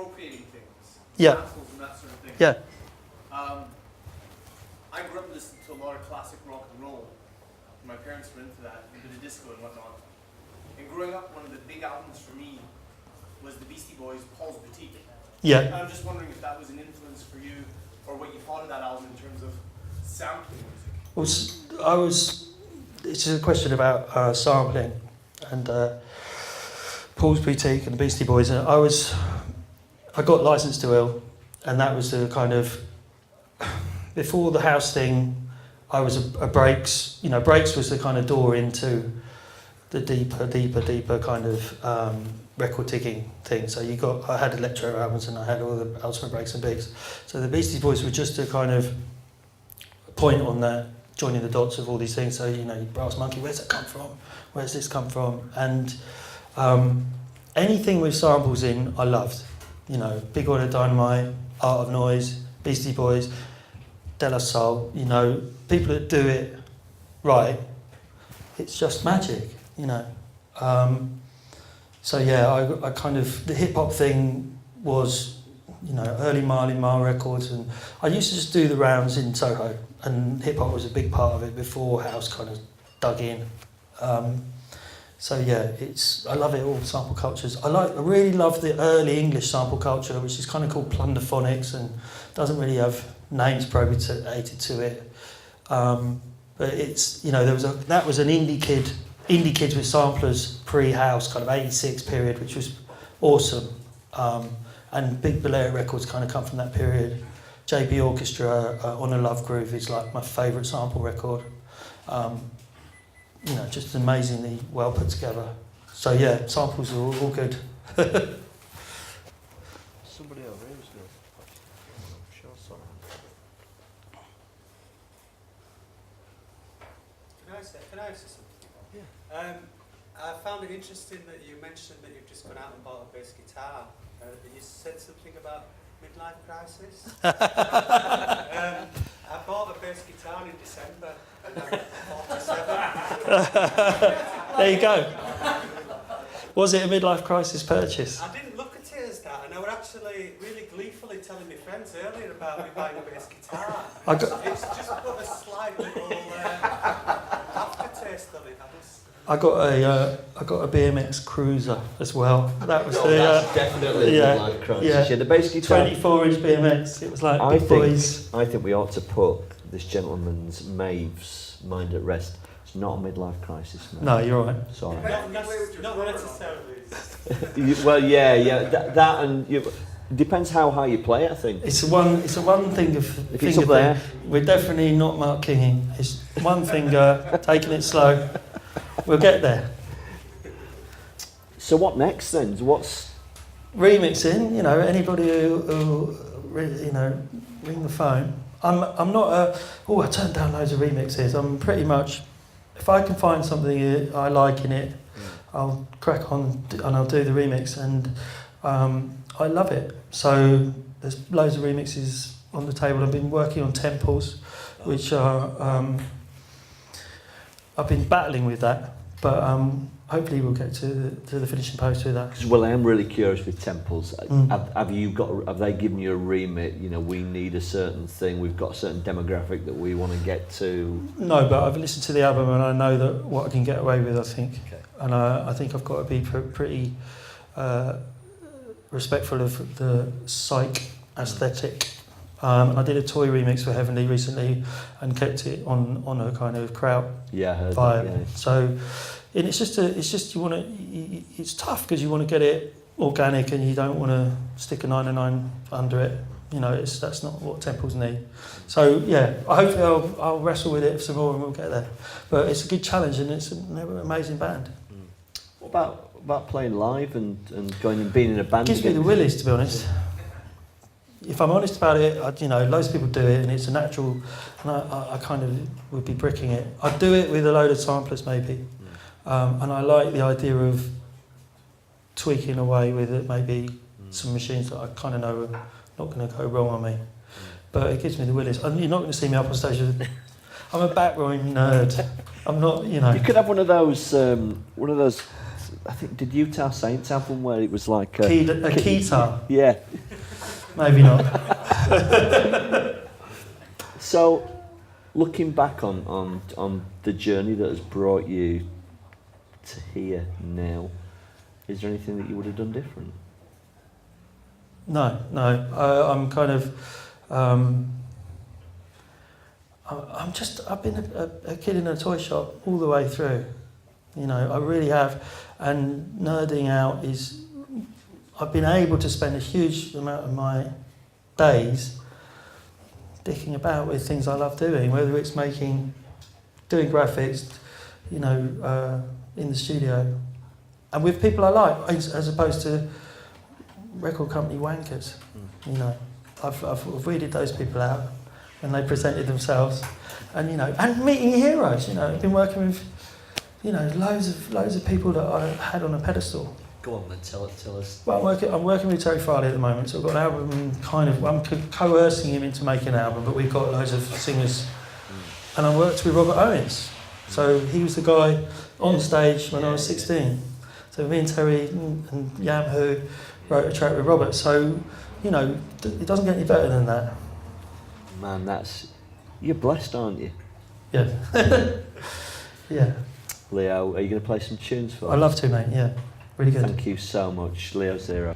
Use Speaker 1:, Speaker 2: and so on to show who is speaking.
Speaker 1: appropriating things,
Speaker 2: Yeah.
Speaker 1: samples and that sort of thing.
Speaker 2: Yeah.
Speaker 1: I grew up listening to a lot of classic rock and roll. My parents were into that, a bit of disco and whatnot. And growing up, one of the big albums for me was the Beastie Boys' Paul's Boutique.
Speaker 2: Yeah.
Speaker 1: And I'm just wondering if that was an influence for you, or what you thought of that album in terms of sampling music.
Speaker 2: Well, it's a question about sampling and Paul's Boutique and the Beastie Boys. And I got Licensed to Ill, and that was the kind of, before the house thing, I was a breaks. You know, breaks was the kind of door into the deeper kind of record digging thing. So I had electro albums and I had all the ultimate breaks and bigs. So the Beastie Boys were just a kind of point on that, joining the dots of all these things. So, you know, Brass Monkey, where's that come from? Where's this come from? And anything with samples in, I loved. You know, Big Oil of Dynamite, Art of Noise, Beastie Boys, De La Soul, you know, people that do it right, it's just magic, you know. So yeah, I kind of, the hip hop thing was, you know, early Marley Marl records, and I used to just do the rounds in Soho, and hip hop was a big part of it before house kind of dug in. So yeah, I love it all, sample cultures. I really love the early English sample culture, which is kind of called plunderphonics and doesn't really have names propagated to it. But it's, you know, that was an indie kids with samplers pre-house, kind of 86 period, which was awesome. And Big Balearic Records kind of come from that period. JB Orchestra, On a Love Groove is like my favourite sample record. You know, just amazingly well put together. So yeah, samples are all good.
Speaker 3: Somebody over here was going to show something.
Speaker 4: Can I say something? Yeah. I found it interesting that you mentioned that you've just gone out and bought a bass guitar. You said something about midlife crisis. I bought a bass guitar in December, and I'm 47.
Speaker 2: There you go. Was it a midlife crisis purchase?
Speaker 4: I didn't look at it as that, and I were actually really gleefully telling my friends earlier about me buying a bass guitar. It's just put a slight little aftertaste of it.
Speaker 2: I got a BMX Cruiser as well. That was
Speaker 3: that's definitely a midlife crisis. Yeah, the bass guitar.
Speaker 2: 24-inch BMX. It was like big boys.
Speaker 3: I think we ought to put this gentleman's Maeve's mind at rest. It's not a midlife crisis, mate.
Speaker 2: No, you're right.
Speaker 3: Sorry.
Speaker 4: Not necessarily.
Speaker 3: Well, yeah. That and depends how high you play it, I think.
Speaker 2: It's a one thing of.
Speaker 3: If it's up there.
Speaker 2: We're definitely not Mark Kinging. It's one finger, taking it slow. We'll get there.
Speaker 3: So what next then? What's
Speaker 2: remixing? You know, anybody who you know, ring the phone. I'm not I turn down loads of remixes. I'm pretty much, if I can find something I like in it, I'll crack on and I'll do the remix, and I love it. So there's loads of remixes on the table. I've been working on temples, which are I've been battling with that, but hopefully we'll get to the finishing post with that.
Speaker 3: Well, I am really curious with temples. Have they given you a remit? You know, we need a certain thing. We've got a certain demographic that we want to get to.
Speaker 2: No, but I've listened to the album and I know that what I can get away with. I think, and I think I've got to be pretty respectful of the psych aesthetic. And I did a toy remix for Heavenly recently and kept it on a kind of kraut vibe.
Speaker 3: That, yeah.
Speaker 2: So, and it's just you want to. It's tough because you want to get it organic and you don't want to stick a 909 under it. You know, that's not what temples need. So yeah, hopefully I'll wrestle with it some more and we'll get there. But it's a good challenge and it's an amazing band.
Speaker 3: What about playing live and going and being in a band?
Speaker 2: It gives me the willies, to be honest. If I'm honest about it, loads of people do it and it's a natural, and I kind of would be bricking it. I'd do it with a load of samplers maybe, and I like the idea of tweaking away with it, maybe some machines that I kind of know are not going to go wrong on me. But it gives me the willies. You're not going to see me up on stage with, I'm a backrowing nerd. I'm not,
Speaker 3: You could have one of those I think, did Utah Saints album where it was like a
Speaker 2: keytar?
Speaker 3: Yeah.
Speaker 2: Maybe not.
Speaker 3: So, looking back on the journey that has brought you to here now, is there anything that you would have done different?
Speaker 2: No. I'm kind of. I've been a kid in a toy shop all the way through. You know, I really have. And nerding out is. I've been able to spend a huge amount of my days dicking about with things I love doing, whether it's doing graphics, you know, in the studio, and with people I like, as opposed to record company wankers. You know, I've weeded those people out when they presented themselves, and you know, and meeting heroes. You know, I've been working with, you know, loads of people that I had on a pedestal.
Speaker 3: Go on then, tell us.
Speaker 2: Well, I'm working with Terry Farley at the moment, so I've got an album. I'm coercing him into making an album, but we've got loads of singers, and I worked with Robert Owens. So he was the guy on stage when I was 16. So me and Terry and Yamhoo wrote a track with Robert. So, you know, it doesn't get any better than that.
Speaker 3: Man, you're blessed, aren't you?
Speaker 2: Yeah. Yeah.
Speaker 3: Leo, are you going to play some tunes for us?
Speaker 2: I'd love to, mate, yeah. Really good.
Speaker 3: Thank you so much, Leo Zero.